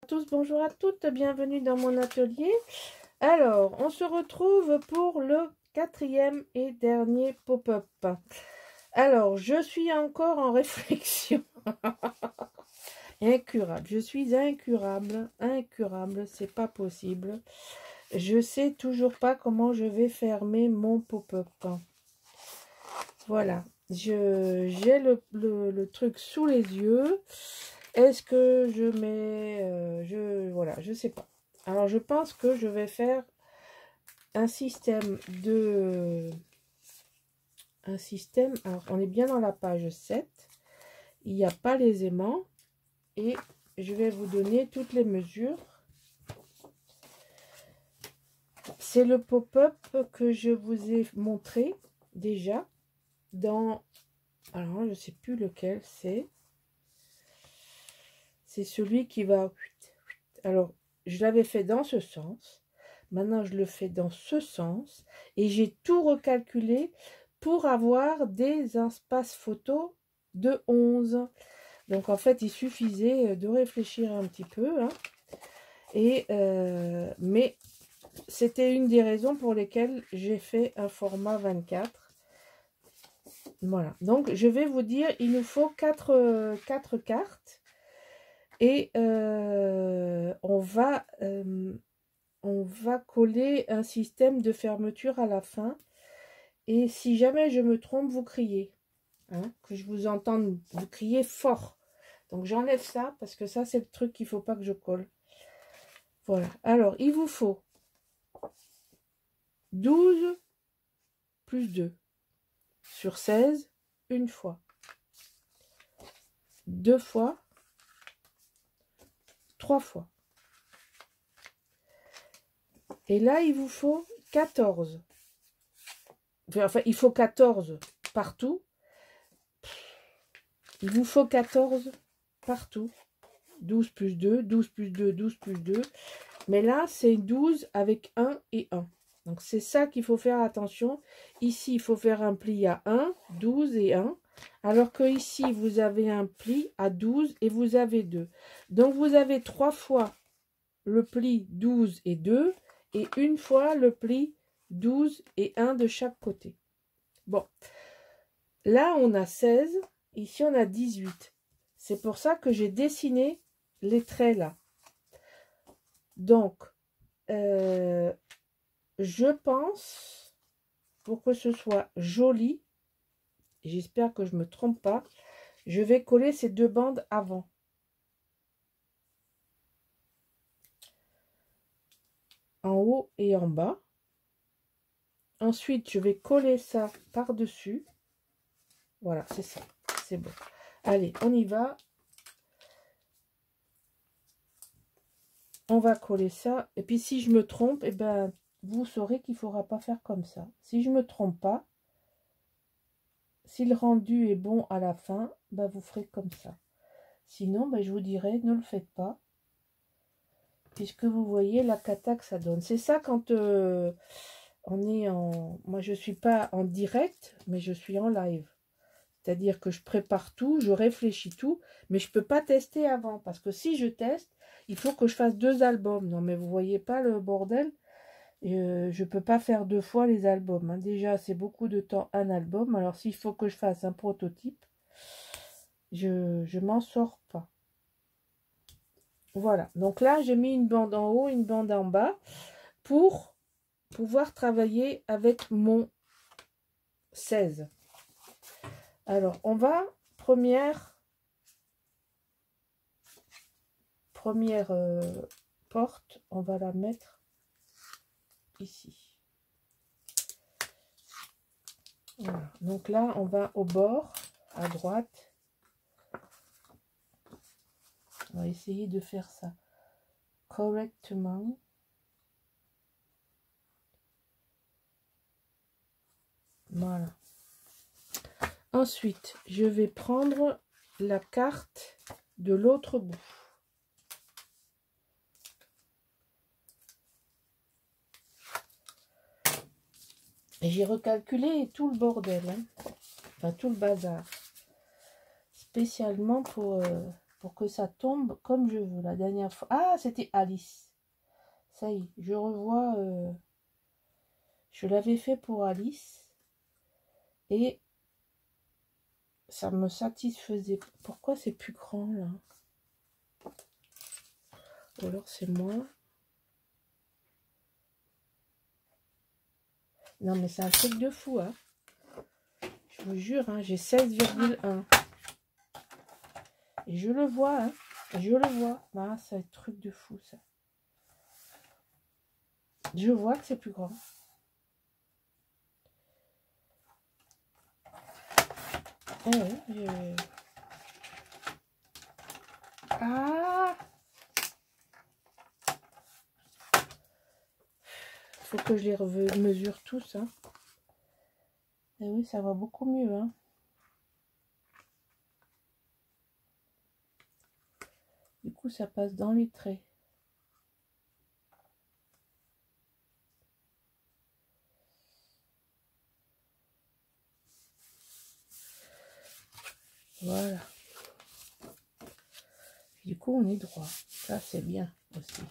Tous, bonjour à toutes, bienvenue dans mon atelier. Alors, on se retrouve pour le 4e et dernier pop-up. Alors, je suis encore en réflexion. Incurable, je suis incurable, c'est pas possible. Je sais toujours pas comment je vais fermer mon pop-up. Voilà, j'ai le truc sous les yeux. Est-ce que je mets... voilà, je sais pas. Alors, je pense que je vais faire un système de... Alors, on est bien dans la page 7. Il n'y a pas les aimants. Et je vais vous donner toutes les mesures. C'est le pop-up que je vous ai montré déjà dans... Alors, je ne sais plus lequel c'est. C'est celui qui va... Alors, je l'avais fait dans ce sens. Maintenant, je le fais dans ce sens. Et j'ai tout recalculé pour avoir des espaces photos de 11. Donc, en fait, il suffisait de réfléchir un petit peu. Hein. Mais c'était une des raisons pour lesquelles j'ai fait un format 24. Voilà. Donc, je vais vous dire, il nous faut 4 cartes. Et on va coller un système de fermeture à la fin. Et si jamais je me trompe, vous criez. Hein, que je vous entende, vous criez fort. Donc j'enlève ça parce que ça, c'est le truc qu'il ne faut pas que je colle. Voilà. Alors, il vous faut 12 plus 2 sur 16, une fois. 2 fois. 3 fois. Et là, il vous faut 14. Enfin, il faut 14 partout. Il vous faut 14 partout. 12 plus 2, 12 plus 2, 12 plus 2. Mais là, c'est 12 avec 1 et 1. Donc, c'est ça qu'il faut faire attention. Ici, il faut faire un pli à 1, 12 et 1. Alors que ici, vous avez un pli à 12 et vous avez 2. Donc, vous avez 3 fois le pli 12 et 2. Et une fois le pli 12 et 1 de chaque côté. Bon. Là, on a 16. Ici, on a 18. C'est pour ça que j'ai dessiné les traits là. Donc, je pense, pour que ce soit joli, j'espère que je ne me trompe pas, je vais coller ces 2 bandes avant. En haut et en bas. Ensuite, je vais coller ça par-dessus. Voilà, c'est ça. C'est bon. Allez, on y va. On va coller ça. Et puis, si je me trompe, eh ben, vous saurez qu'il ne faudra pas faire comme ça. Si je ne me trompe pas, si le rendu est bon à la fin, ben, vous ferez comme ça. Sinon, ben, je vous dirai, ne le faites pas. Puisque vous voyez la cata que ça donne. C'est ça quand on est en... Moi, je ne suis pas en direct, mais je suis en live. C'est-à-dire que je prépare tout, je réfléchis tout, mais je ne peux pas tester avant. Parce que si je teste, il faut que je fasse 2 albums. Non, mais vous ne voyez pas le bordel. Je ne peux pas faire 2 fois les albums. Hein. Déjà, c'est beaucoup de temps un album. Alors, s'il faut que je fasse un prototype, je ne m'en sors pas. Voilà. Donc là, j'ai mis une bande en haut, une bande en bas pour pouvoir travailler avec mon 16. Alors, on va, première porte, on va la mettre ici. Voilà. Donc là, on va au bord, à droite. On va essayer de faire ça correctement. Voilà. Ensuite, je vais prendre la carte de l'autre bout. Et j'ai recalculé tout le bordel, hein. Enfin tout le bazar. Spécialement pour pour que ça tombe comme je veux. La dernière fois, ah, c'était Alice. Ça y est, je revois, je l'avais fait pour Alice et ça me satisfaisait. Pourquoi c'est plus grand là? Ou alors c'est moi. Non mais c'est un truc de fou, hein. Je vous jure, hein, j'ai 16,1. Et je le vois, hein. Je le vois. Ah, c'est un truc de fou, ça. Je vois que c'est plus grand. Eh ouais, ah! Faut que je les mesure tous, hein. Eh oui, ça va beaucoup mieux, hein. Du coup, ça passe dans les traits. Voilà. Du coup, on est droit. Ça, c'est bien aussi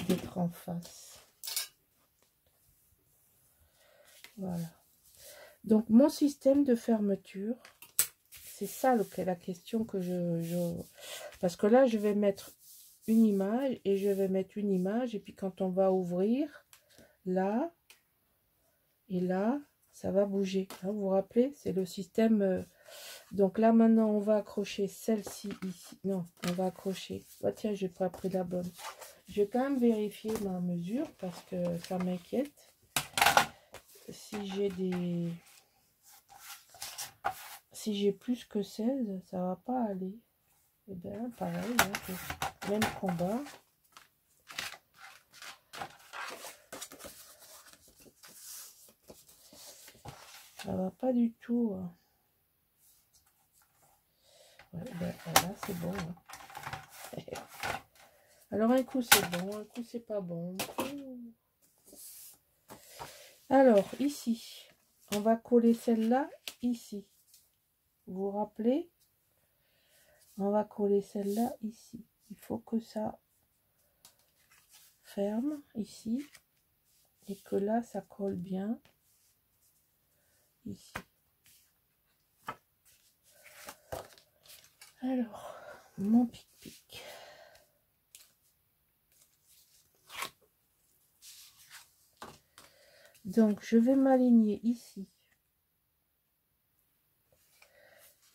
d'être en face. Voilà. Donc, mon système de fermeture, c'est ça la question que Parce que là, je vais mettre une image et je vais mettre une image. Et puis, quand on va ouvrir, là et là, ça va bouger. Hein, vous vous rappelez, c'est le système... Donc là, maintenant, on va accrocher celle-ci ici. Non, on va accrocher. Ah, tiens, j'ai pas pris la bonne. Je vais quand même vérifier ma mesure parce que ça m'inquiète. Si j'ai des... Si j'ai plus que 16, ça va pas aller. Et bien, pareil, hein, même combat. Ça va pas du tout. Hein. Ouais, ben, voilà, c'est bon. Hein. Alors, un coup, c'est bon, un coup, c'est pas bon. Alors, ici, on va coller celle-là ici. Vous vous rappelez? On va coller celle-là ici. Il faut que ça ferme ici. Et que là, ça colle bien ici. Alors, mon pic-pic. Donc, je vais m'aligner ici.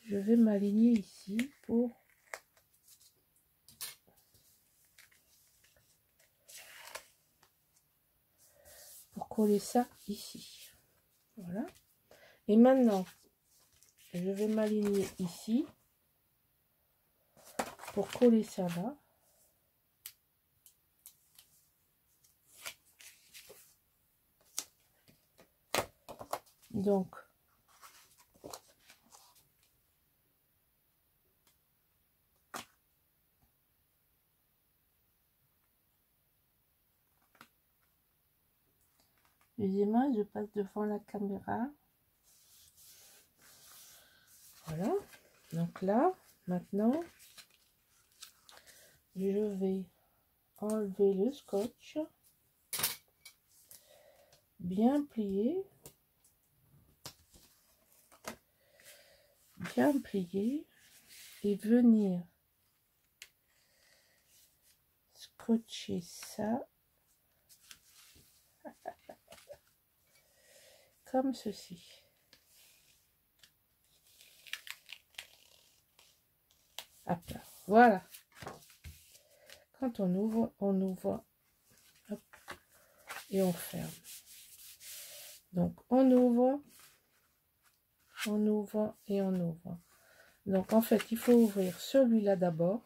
Je vais m'aligner ici pour coller ça ici. Voilà. Et maintenant, je vais m'aligner ici pour coller ça là. Donc, excusez-moi, je passe devant la caméra. Voilà. Donc là, maintenant, je vais enlever le scotch, bien plier, et venir scotcher ça comme ceci. Hop là. Voilà. Quand on ouvre, hop, et on ferme. Donc on ouvre et on ouvre. Donc en fait, il faut ouvrir celui-là d'abord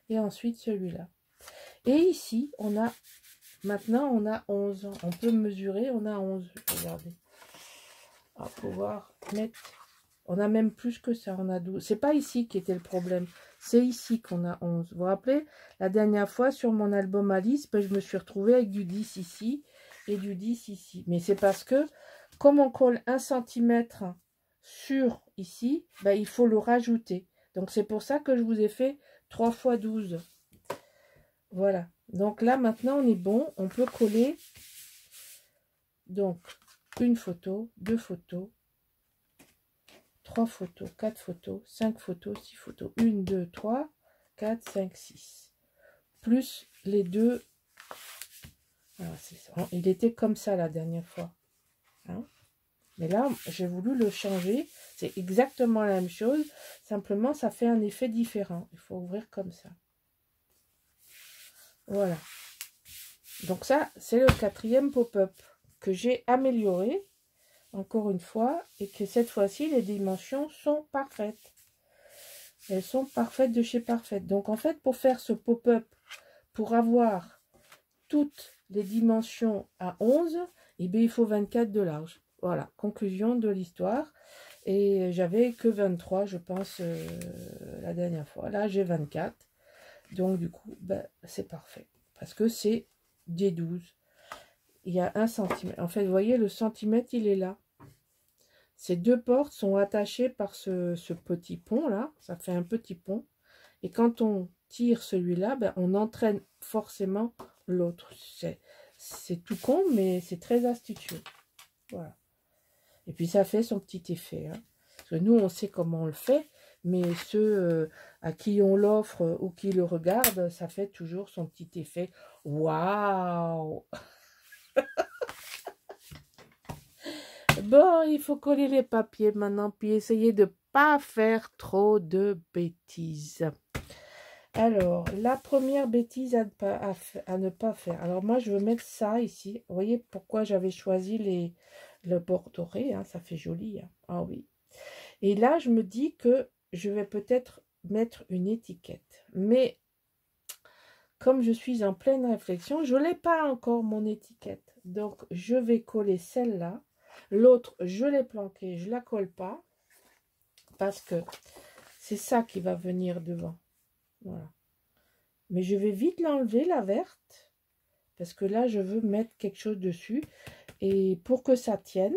et ensuite celui-là. Et ici, maintenant on a 11. On peut mesurer, on a 11. Regardez. On va pouvoir mettre... On a même plus que ça, on a 12. C'est pas ici qui était le problème. C'est ici qu'on a 11. Vous vous rappelez, la dernière fois sur mon album Alice, ben, je me suis retrouvée avec du 10 ici et du 10 ici. Mais c'est parce que, comme on colle 1 cm sur ici, ben, il faut le rajouter. Donc c'est pour ça que je vous ai fait 3 x 12. Voilà. Donc là maintenant on est bon. On peut coller donc une photo, 2 photos, 3 photos, 4 photos, 5 photos, 6 photos. 1, 2, 3, 4, 5, 6. Plus les deux. Alors, il était comme ça la dernière fois. Hein? Mais là, j'ai voulu le changer. C'est exactement la même chose. Simplement, ça fait un effet différent. Il faut ouvrir comme ça. Voilà. Donc ça, c'est le 4e pop-up que j'ai amélioré. Encore une fois. Et que cette fois-ci, les dimensions sont parfaites. Elles sont parfaites de chez Parfaite. Donc en fait, pour faire ce pop-up, pour avoir toutes les dimensions à 11, eh bien, il faut 24 de large. Voilà, conclusion de l'histoire. Et j'avais que 23, je pense, la dernière fois. Là, j'ai 24. Donc, du coup, ben, c'est parfait. Parce que c'est des 12. Il y a 1 cm. En fait, vous voyez, le centimètre, il est là. Ces deux portes sont attachées par ce petit pont-là. Ça fait un petit pont. Et quand on tire celui-là, ben, on entraîne forcément l'autre. C'est tout con, mais c'est très astucieux. Voilà. Et puis ça fait son petit effet. Hein. Parce que nous, on sait comment on le fait, mais ceux à qui on l'offre ou qui le regardent, ça fait toujours son petit effet. Waouh! Bon, il faut coller les papiers maintenant, puis essayer de ne pas faire trop de bêtises. Alors, la première bêtise à ne pas faire. Alors, moi, je veux mettre ça ici. Vous voyez pourquoi j'avais choisi le bord doré. Hein, ça fait joli. Hein. Ah oui. Et là, je me dis que je vais peut-être mettre une étiquette. Mais, comme je suis en pleine réflexion, je n'ai pas encore mon étiquette. Donc, je vais coller celle-là. L'autre, je l'ai planquée. Je ne la colle pas. Parce que c'est ça qui va venir devant. Voilà. Mais je vais vite l'enlever, la verte. Parce que là, je veux mettre quelque chose dessus. Et pour que ça tienne,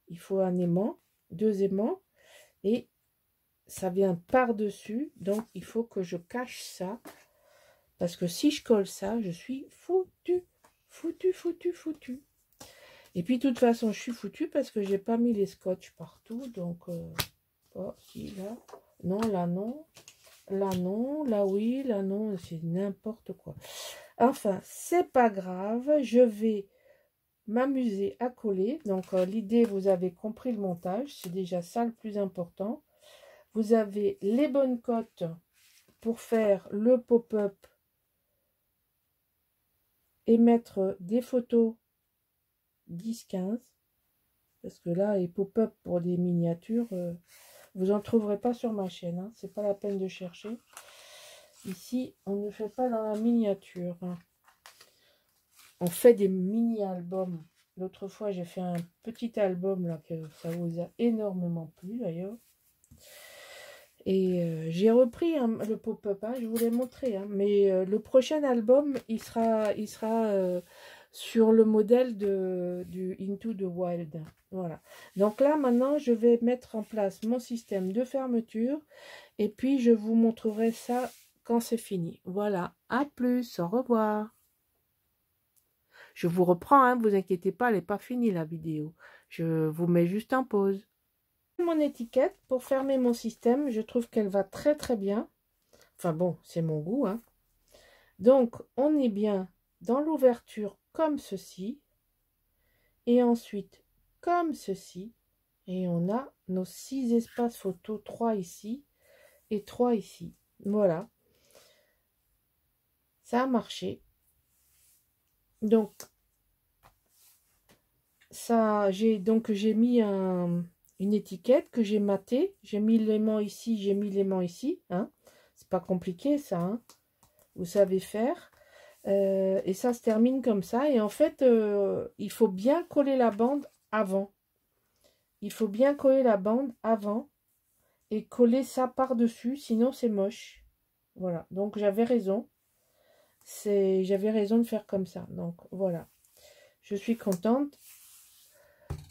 il faut un aimant, 2 aimants. Et ça vient par-dessus. Donc, il faut que je cache ça. Parce que si je colle ça, je suis foutu. Foutu, foutu, foutu. Et puis, de toute façon, je suis foutu parce que j'ai pas mis les scotch partout. Donc, oh, si, là. Non, là, non. Là, non. Là, oui. Là, non. C'est n'importe quoi. Enfin, c'est pas grave. Je vais m'amuser à coller. Donc, l'idée, vous avez compris le montage. C'est déjà ça le plus important. Vous avez les bonnes cotes pour faire le pop-up et mettre des photos 10-15. Parce que là, les pop-up pour des miniatures, vous n'en trouverez pas sur ma chaîne. Hein. C'est pas la peine de chercher. Ici, on ne fait pas dans la miniature. Hein. On fait des mini-albums. L'autre fois, j'ai fait un petit album là que ça vous a énormément plu d'ailleurs. Et j'ai repris le pop-up, hein, je vous l'ai montré. Hein, mais le prochain album, il sera sur le modèle du Into the Wild. Voilà. Donc là, maintenant, je vais mettre en place mon système de fermeture. Et puis, je vous montrerai ça quand c'est fini. Voilà. À plus. Au revoir. Je vous reprends, hein, vous inquiétez pas, elle n'est pas finie la vidéo. Je vous mets juste en pause. Mon étiquette pour fermer mon système, je trouve qu'elle va très très bien. Enfin bon, c'est mon goût. Hein. Donc, on est bien dans l'ouverture comme ceci. Et ensuite, comme ceci. Et on a nos 6 espaces photos, 3 ici et 3 ici. Voilà. Ça a marché. Donc, ça, j'ai mis une étiquette que j'ai matée. J'ai mis l'aimant ici, j'ai mis l'aimant ici. Hein. C'est pas compliqué ça. Hein. Vous savez faire. Et ça se termine comme ça. Et en fait, il faut bien coller la bande avant. Il faut bien coller la bande avant. Et coller ça par-dessus. Sinon, c'est moche. Voilà. Donc, j'avais raison. J'avais raison de faire comme ça. Donc, voilà. Je suis contente.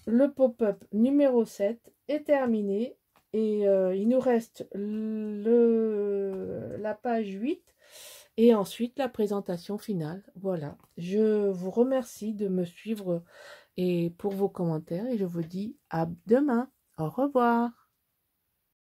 Le pop-up numéro 7 est terminé. Et il nous reste la page 8 et ensuite la présentation finale. Voilà, je vous remercie de me suivre et pour vos commentaires et je vous dis à demain. Au revoir.